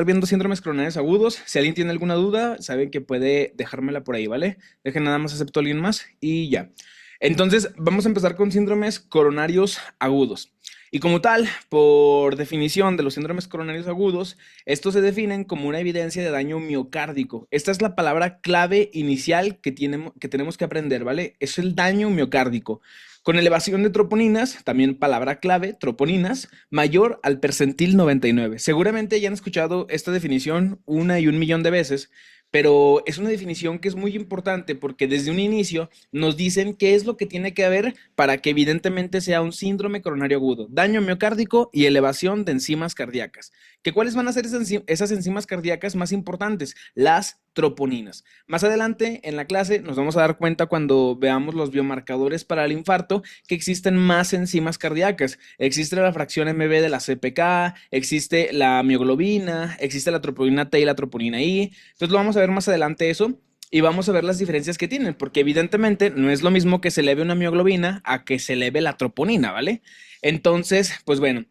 Viendo síndromes coronarios agudos. Si alguien tiene alguna duda, saben que puede dejármela por ahí, ¿vale? Dejen nada más acepto a alguien más y ya. Entonces, vamos a empezar con síndromes coronarios agudos. Y como tal, por definición de los síndromes coronarios agudos, estos se definen como una evidencia de daño miocárdico. Esta es la palabra clave inicial que tenemos que aprender, ¿vale? Es el daño miocárdico. Con elevación de troponinas, también palabra clave, troponinas, mayor al percentil 99. Seguramente ya han escuchado esta definición una y un millón de veces, pero es una definición que es muy importante porque desde un inicio nos dicen qué es lo que tiene que haber para que evidentemente sea un síndrome coronario agudo, daño miocárdico y elevación de enzimas cardíacas. ¿Cuáles van a ser esas enzimas cardíacas más importantes? Las troponinas. Más adelante en la clase nos vamos a dar cuenta cuando veamos los biomarcadores para el infarto que existen más enzimas cardíacas. Existe la fracción MB de la CPK, existe la mioglobina, existe la troponina T y la troponina I. Entonces lo vamos a ver más adelante eso y vamos a ver las diferencias que tienen, porque evidentemente no es lo mismo que se eleve una mioglobina a que se eleve la troponina, ¿vale? Entonces, pues bueno,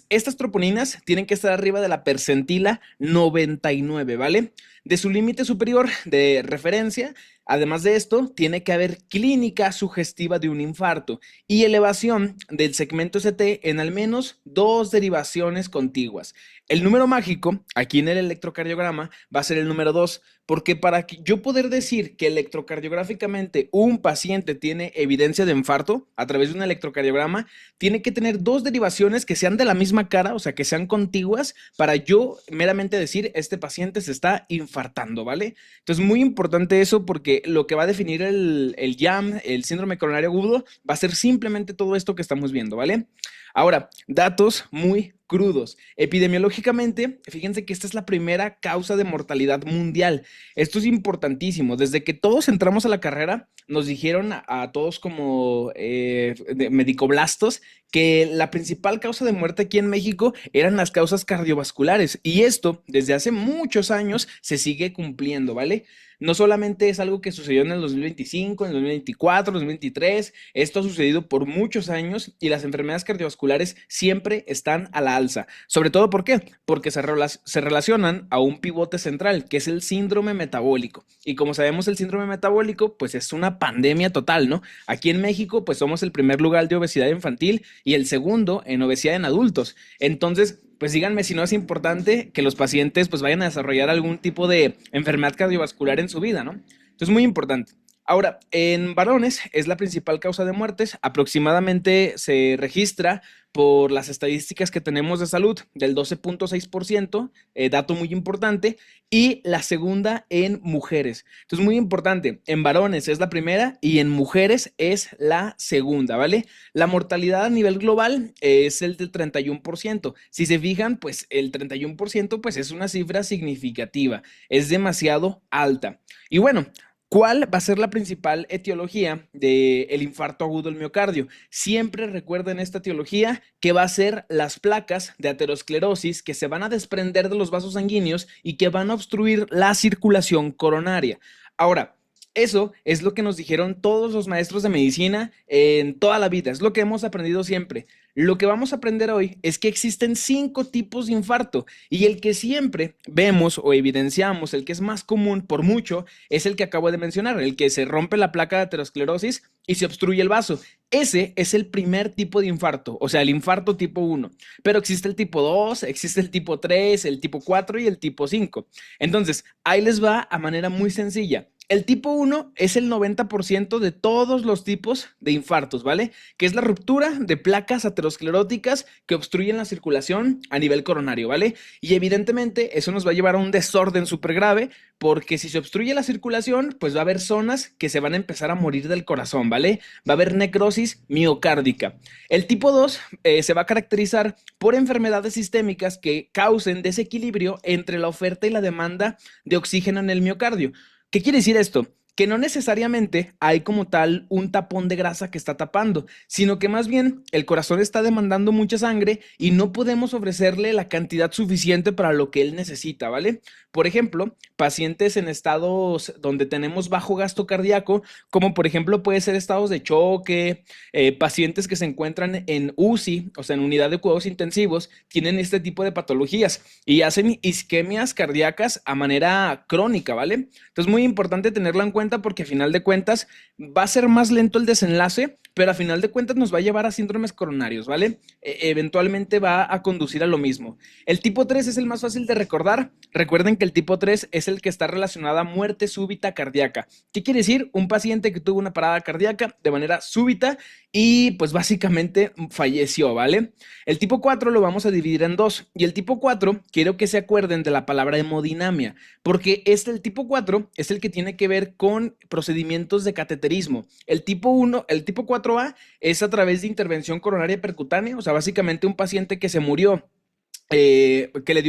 estas troponinas tienen que estar arriba de la percentila 99, ¿vale? De su límite superior de referencia. Además de esto, tiene que haber clínica sugestiva de un infarto y elevación del segmento ST en al menos dos derivaciones contiguas. El número mágico, aquí en el electrocardiograma, va a ser el número 2, porque para que yo poder decir que electrocardiográficamente un paciente tiene evidencia de infarto a través de un electrocardiograma, tiene que tener dos derivaciones que sean de la misma cara, o sea, que sean contiguas, para yo meramente decir, este paciente se está infartando, ¿vale? Entonces, muy importante eso porque lo que va a definir el YAM, el síndrome coronario agudo, va a ser simplemente todo esto que estamos viendo, ¿vale? Ahora, datos muy crudos. Epidemiológicamente, fíjense que esta es la primera causa de mortalidad mundial. Esto es importantísimo. Desde que todos entramos a la carrera, nos dijeron a todos como medicoblastos que la principal causa de muerte aquí en México eran las causas cardiovasculares. Y esto, desde hace muchos años, se sigue cumpliendo, ¿vale? No solamente es algo que sucedió en el 2025, en el 2024, en el 2023, esto ha sucedido por muchos años y las enfermedades cardiovasculares siempre están a la alza. Sobre todo, ¿por qué? Porque se relacionan a un pivote central, que es el síndrome metabólico. Y como sabemos, el síndrome metabólico, pues es una pandemia total, ¿no? Aquí en México, pues somos el primer lugar de obesidad infantil y el segundo en obesidad en adultos. Entonces, pues díganme si no es importante que los pacientes pues vayan a desarrollar algún tipo de enfermedad cardiovascular en su vida, ¿no? Entonces, muy importante. Ahora, en varones es la principal causa de muertes. Aproximadamente se registra por las estadísticas que tenemos de salud del 12.6%, dato muy importante, y la segunda en mujeres. Entonces, muy importante, en varones es la primera y en mujeres es la segunda, ¿vale? La mortalidad a nivel global es el del 31%. Si se fijan, pues el 31% pues es una cifra significativa, es demasiado alta. Y bueno, ¿cuál va a ser la principal etiología del infarto agudo del miocardio? Siempre recuerden esta etiología que va a ser las placas de aterosclerosis que se van a desprender de los vasos sanguíneos y que van a obstruir la circulación coronaria. Ahora, eso es lo que nos dijeron todos los maestros de medicina en toda la vida, es lo que hemos aprendido siempre. Lo que vamos a aprender hoy es que existen 5 tipos de infarto y el que siempre vemos o evidenciamos, el que es más común por mucho, es el que acabo de mencionar, el que se rompe la placa de aterosclerosis y se obstruye el vaso. Ese es el primer tipo de infarto, o sea, el infarto tipo 1. Pero existe el tipo 2, existe el tipo 3, el tipo 4 y el tipo 5. Entonces, ahí les va a manera muy sencilla. El tipo 1 es el 90% de todos los tipos de infartos, ¿vale? Que es la ruptura de placas ateroscleróticas que obstruyen la circulación a nivel coronario, ¿vale? Y evidentemente eso nos va a llevar a un desorden súper grave porque si se obstruye la circulación, pues va a haber zonas que se van a empezar a morir del corazón, ¿vale? Va a haber necrosis miocárdica. El tipo 2 se va a caracterizar por enfermedades sistémicas que causen desequilibrio entre la oferta y la demanda de oxígeno en el miocardio. ¿Qué quiere decir esto? que no necesariamente hay como tal un tapón de grasa que está tapando, sino que más bien el corazón está demandando mucha sangre y no podemos ofrecerle la cantidad suficiente para lo que él necesita, ¿vale? Por ejemplo, pacientes en estados donde tenemos bajo gasto cardíaco, como por ejemplo puede ser estados de choque, pacientes que se encuentran en UCI, o sea, en unidad de cuidados intensivos, tienen este tipo de patologías y hacen isquemias cardíacas a manera crónica, ¿vale? Entonces, muy importante tenerlo en cuenta porque a final de cuentas va a ser más lento el desenlace, pero a final de cuentas nos va a llevar a síndromes coronarios, ¿vale? Eventualmente va a conducir a lo mismo. El tipo 3 es el más fácil de recordar. Recuerden que el tipo 3 es el que está relacionado a muerte súbita cardíaca. ¿Qué quiere decir? Un paciente que tuvo una parada cardíaca de manera súbita y pues básicamente falleció, ¿vale? El tipo 4 lo vamos a dividir en dos y el tipo 4 quiero que se acuerden de la palabra hemodinamia porque el tipo 4 es el que tiene que ver con procedimientos de cateterismo. El tipo 1, el tipo 4A es a través de intervención coronaria percutánea, o sea, básicamente un paciente que se murió que le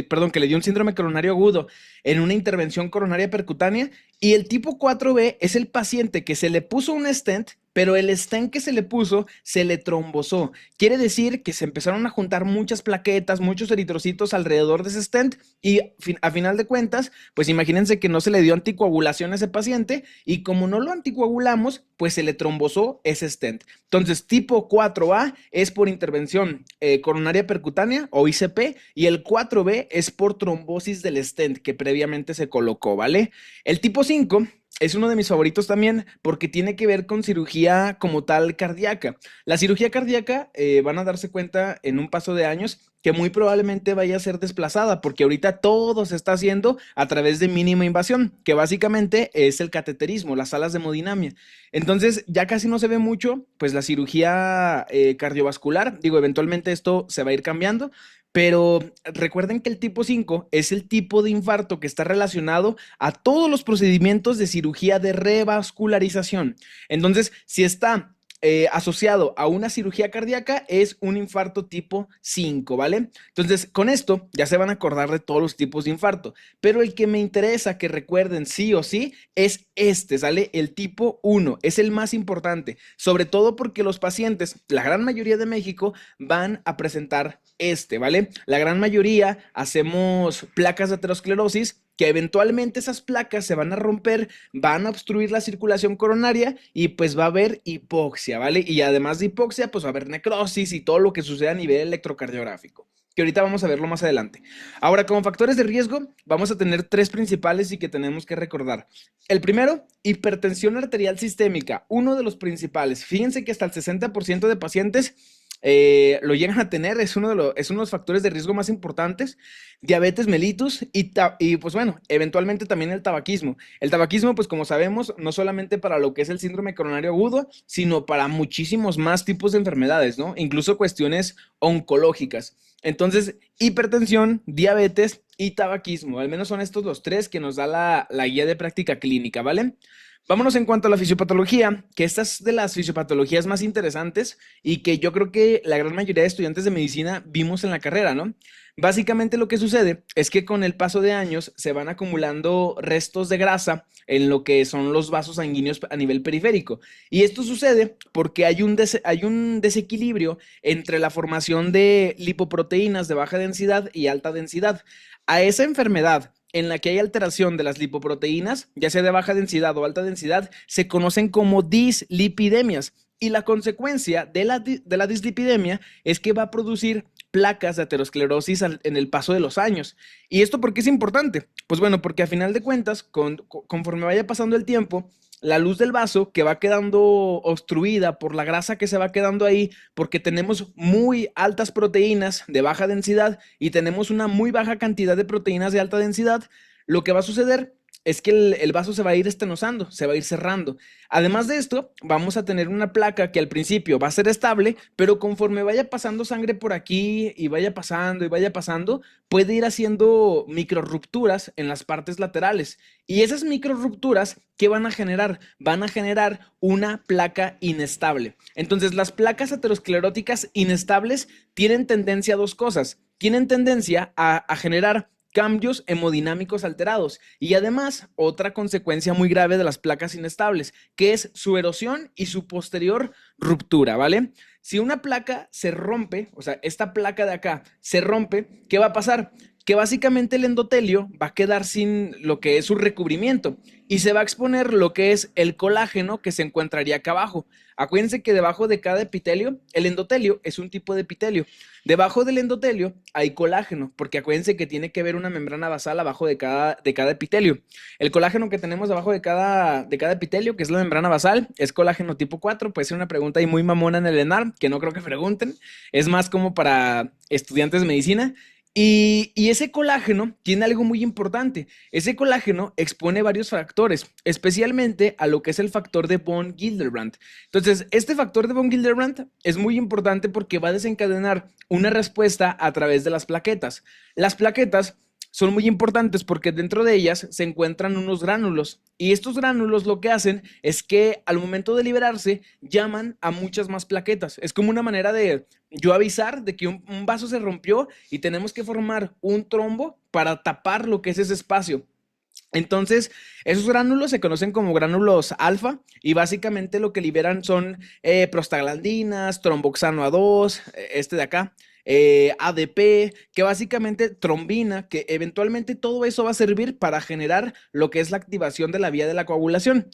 dio un síndrome coronario agudo en una intervención coronaria percutánea. Y el tipo 4B es el paciente que se le puso un stent, pero el stent que se le puso se le trombosó. Quiere decir que se empezaron a juntar muchas plaquetas, muchos eritrocitos alrededor de ese stent y a final de cuentas, pues imagínense que no se le dio anticoagulación a ese paciente y como no lo anticoagulamos, pues se le trombosó ese stent. Entonces, tipo 4A es por intervención coronaria percutánea o ICP y el 4B es por trombosis del stent que previamente se colocó, ¿vale? El tipo 5 es uno de mis favoritos también porque tiene que ver con cirugía como tal cardíaca. La cirugía cardíaca van a darse cuenta en un paso de años que muy probablemente vaya a ser desplazada porque ahorita todo se está haciendo a través de mínima invasión, que básicamente es el cateterismo, las salas de hemodinamia. Entonces ya casi no se ve mucho, pues la cirugía cardiovascular, digo, eventualmente esto se va a ir cambiando, pero recuerden que el tipo 5 es el tipo de infarto que está relacionado a todos los procedimientos de cirugía de revascularización. Entonces, si está asociado a una cirugía cardíaca, es un infarto tipo 5, ¿vale? Entonces, con esto ya se van a acordar de todos los tipos de infarto, pero el que me interesa que recuerden sí o sí es ¿sale? El tipo 1, es el más importante, sobre todo porque los pacientes, la gran mayoría de México, van a presentar ¿vale? La gran mayoría hacemos placas de aterosclerosis que eventualmente esas placas se van a romper, van a obstruir la circulación coronaria y pues va a haber hipoxia, ¿vale? Y además de hipoxia, pues va a haber necrosis y todo lo que sucede a nivel electrocardiográfico, que ahorita vamos a verlo más adelante. Ahora, como factores de riesgo, vamos a tener tres principales y que tenemos que recordar. El primero, hipertensión arterial sistémica, uno de los principales. Fíjense que hasta el 60% de pacientes lo llegan a tener, es uno de los factores de riesgo más importantes. Diabetes mellitus y pues bueno, eventualmente también el tabaquismo. El tabaquismo, pues como sabemos, no solamente para lo que es el síndrome coronario agudo, sino para muchísimos más tipos de enfermedades, ¿no? Incluso cuestiones oncológicas. Entonces, hipertensión, diabetes y tabaquismo, al menos son estos los tres que nos da la guía de práctica clínica, ¿vale? Vámonos en cuanto a la fisiopatología, que esta es de las fisiopatologías más interesantes y que yo creo que la gran mayoría de estudiantes de medicina vimos en la carrera, ¿no? Básicamente lo que sucede es que con el paso de años se van acumulando restos de grasa en lo que son los vasos sanguíneos a nivel periférico. Y esto sucede porque hay un desequilibrio entre la formación de lipoproteínas de baja densidad y alta densidad. A esa enfermedad en la que hay alteración de las lipoproteínas, ya sea de baja densidad o alta densidad, se conocen como dislipidemias. Y la consecuencia de la dislipidemia es que va a producir placas de aterosclerosis en el paso de los años. ¿Y esto por qué es importante? Pues bueno, porque a final de cuentas, conforme vaya pasando el tiempo, la luz del vaso que va quedando obstruida por la grasa que se va quedando ahí, porque tenemos muy altas proteínas de baja densidad y tenemos una muy baja cantidad de proteínas de alta densidad, lo que va a suceder es que el vaso se va a ir estenosando, se va a ir cerrando. Además de esto, vamos a tener una placa que al principio va a ser estable, pero conforme vaya pasando sangre por aquí y vaya pasando, puede ir haciendo microrupturas en las partes laterales. Y esas microrupturas, ¿qué van a generar? Van a generar una placa inestable. Entonces, las placas ateroscleróticas inestables tienen tendencia a dos cosas. Tienen tendencia a generar cambios hemodinámicos alterados y además otra consecuencia muy grave de las placas inestables, que es su erosión y su posterior ruptura, ¿vale? Si una placa se rompe, o sea, esta placa de acá se rompe, ¿qué va a pasar? Que básicamente el endotelio va a quedar sin lo que es su recubrimiento y se va a exponer lo que es el colágeno que se encontraría acá abajo. Acuérdense que debajo de cada epitelio, el endotelio es un tipo de epitelio. Debajo del endotelio hay colágeno, porque acuérdense que tiene que haber una membrana basal abajo de cada epitelio. El colágeno que tenemos debajo de cada epitelio, que es la membrana basal, es colágeno tipo 4. Puede ser una pregunta ahí muy mamona en el ENAR, que no creo que pregunten. Es más como para estudiantes de medicina. Y ese colágeno tiene algo muy importante. Ese colágeno expone varios factores, especialmente a lo que es el factor de von Willebrand. Entonces, este factor de von Willebrand es muy importante porque va a desencadenar una respuesta a través de las plaquetas. Las plaquetas son muy importantes porque dentro de ellas se encuentran unos gránulos y estos gránulos lo que hacen es que al momento de liberarse llaman a muchas más plaquetas. Es como una manera de yo avisar de que un vaso se rompió y tenemos que formar un trombo para tapar lo que es ese espacio. Entonces, esos gránulos se conocen como gránulos alfa y básicamente lo que liberan son prostaglandinas, tromboxano A2, este de acá, ADP, que básicamente trombina, que eventualmente todo eso va a servir para generar lo que es la activación de la vía de la coagulación.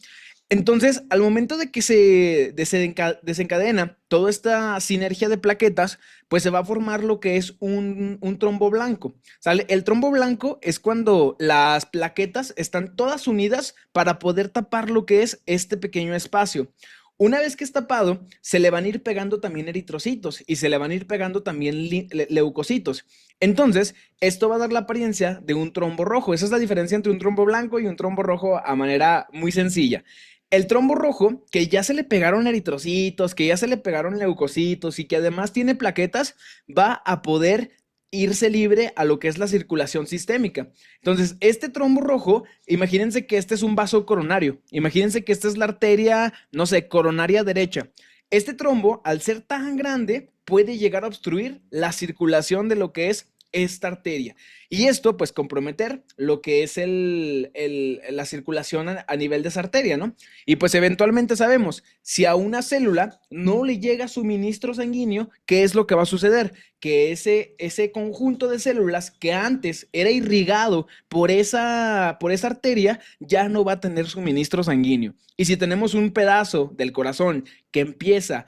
Entonces, al momento de que se desencadena toda esta sinergia de plaquetas, pues se va a formar lo que es un trombo blanco, ¿sale? El trombo blanco es cuando las plaquetas están todas unidas para poder tapar lo que es este pequeño espacio. Una vez que es tapado, se le van a ir pegando también eritrocitos y se le van a ir pegando también leucocitos. Entonces, esto va a dar la apariencia de un trombo rojo. Esa es la diferencia entre un trombo blanco y un trombo rojo a manera muy sencilla. El trombo rojo, que ya se le pegaron eritrocitos, que ya se le pegaron leucocitos y que además tiene plaquetas, va a poder irse libre a lo que es la circulación sistémica. Entonces, este trombo rojo, imagínense que este es un vaso coronario, imagínense que esta es la arteria, no sé, coronaria derecha. Este trombo, al ser tan grande, puede llegar a obstruir la circulación de lo que es esta arteria. Y esto, pues, comprometer lo que es la circulación a nivel de esa arteria, ¿no? Y pues, eventualmente sabemos, si a una célula no le llega suministro sanguíneo, ¿qué es lo que va a suceder? Que ese conjunto de células que antes era irrigado por esa arteria, ya no va a tener suministro sanguíneo. Y si tenemos un pedazo del corazón que empieza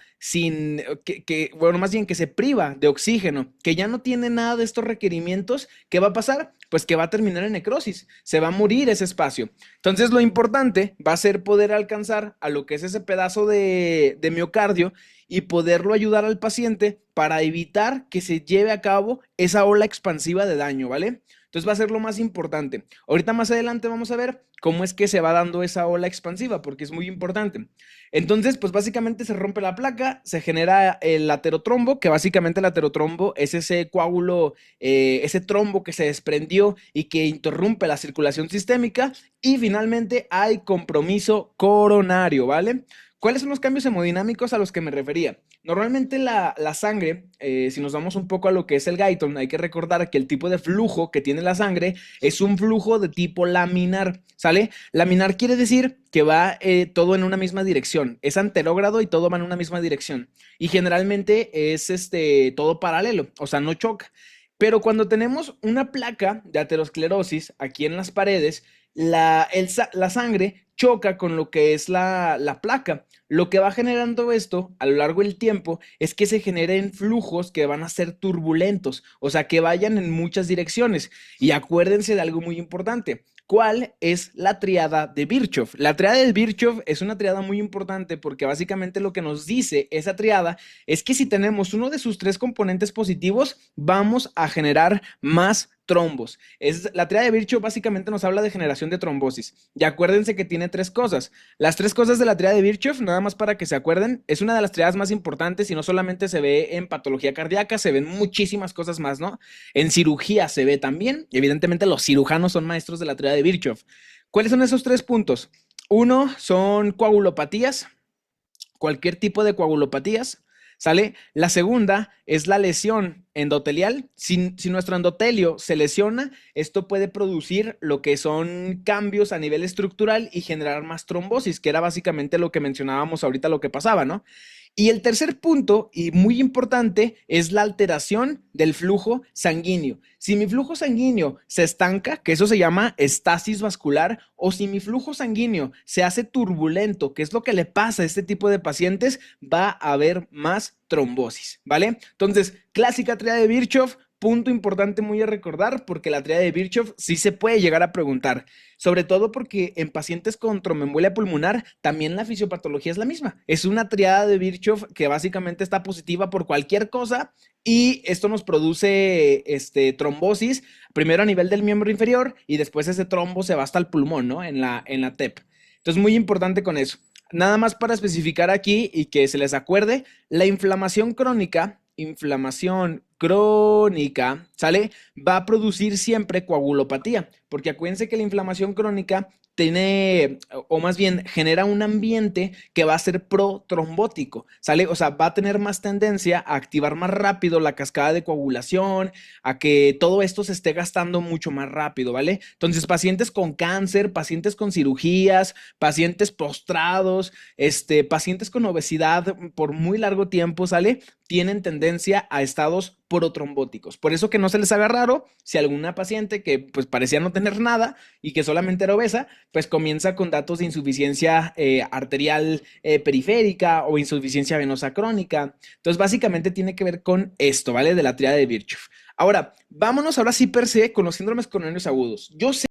bueno, más bien que se priva de oxígeno, que ya no tiene nada de estos requerimientos, ¿qué va a pasar? Pues que va a terminar en necrosis, se va a morir ese espacio. Entonces lo importante va a ser poder alcanzar a lo que es ese pedazo de miocardio y poderlo ayudar al paciente para evitar que se lleve a cabo esa ola expansiva de daño, ¿vale? Entonces va a ser lo más importante. Ahorita más adelante vamos a ver cómo es que se va dando esa ola expansiva, porque es muy importante. Entonces, pues básicamente se rompe la placa, se genera el aterotrombo, que básicamente el aterotrombo es ese coágulo, ese trombo que se desprendió y que interrumpe la circulación sistémica. Y finalmente hay compromiso coronario, ¿vale? ¿Cuáles son los cambios hemodinámicos a los que me refería? Normalmente la sangre, si nos vamos un poco a lo que es el Guyton, hay que recordar que el tipo de flujo que tiene la sangre es un flujo de tipo laminar, ¿sale? Laminar quiere decir que va todo en una misma dirección, es anterógrado y todo va en una misma dirección. Y generalmente es todo paralelo, o sea, no choca. Pero cuando tenemos una placa de aterosclerosis aquí en las paredes, la sangre choca con lo que es la placa. Lo que va generando esto a lo largo del tiempo es que se generen flujos que van a ser turbulentos, o sea, que vayan en muchas direcciones. Y acuérdense de algo muy importante. ¿Cuál es la triada de Virchow? La triada de Virchow es una triada muy importante porque básicamente lo que nos dice esa triada es que si tenemos uno de sus tres componentes positivos, vamos a generar más trombos. La triada de Virchow básicamente nos habla de generación de trombosis. Y acuérdense que tiene tres cosas. Las tres cosas de la triada de Virchow, nada más para que se acuerden, es una de las triadas más importantes y no solamente se ve en patología cardíaca, se ven muchísimas cosas más, ¿no? En cirugía se ve también. Y evidentemente los cirujanos son maestros de la triada de Virchow. ¿Cuáles son esos tres puntos? Uno son coagulopatías, cualquier tipo de coagulopatías, ¿sale? La segunda es la lesión endotelial. Si nuestro endotelio se lesiona, esto puede producir lo que son cambios a nivel estructural y generar más trombosis, que era básicamente lo que mencionábamos ahorita, lo que pasaba, ¿no? Y el tercer punto, y muy importante, es la alteración del flujo sanguíneo. Si mi flujo sanguíneo se estanca, que eso se llama estasis vascular, o si mi flujo sanguíneo se hace turbulento, que es lo que le pasa a este tipo de pacientes, va a haber más trombosis, ¿vale? Entonces, clásica tríada de Virchow. Punto importante muy a recordar, porque la tríada de Virchow sí se puede llegar a preguntar, sobre todo porque en pacientes con tromboembolia pulmonar también la fisiopatología es la misma. Es una tríada de Virchow que básicamente está positiva por cualquier cosa y esto nos produce trombosis, primero a nivel del miembro inferior y después ese trombo se va hasta el pulmón, ¿no? En la TEP. Entonces, muy importante con eso. Nada más para especificar aquí y que se les acuerde, la inflamación crónica, ¿sale? Va a producir siempre coagulopatía, porque acuérdense que la inflamación crónica tiene, o más bien genera un ambiente que va a ser protrombótico, ¿sale? O sea, va a tener más tendencia a activar más rápido la cascada de coagulación, a que todo esto se esté gastando mucho más rápido, ¿vale? Entonces, pacientes con cáncer, pacientes con cirugías, pacientes postrados, pacientes con obesidad por muy largo tiempo, ¿sale? Tienen tendencia a estados protrombóticos. Por eso que no se les haga raro si alguna paciente que pues parecía no tener nada y que solamente era obesa, pues comienza con datos de insuficiencia arterial periférica o insuficiencia venosa crónica. Entonces, básicamente tiene que ver con esto, ¿vale? De la tríada de Virchow. Ahora, vámonos ahora sí per se con los síndromes coronarios agudos. Yo sé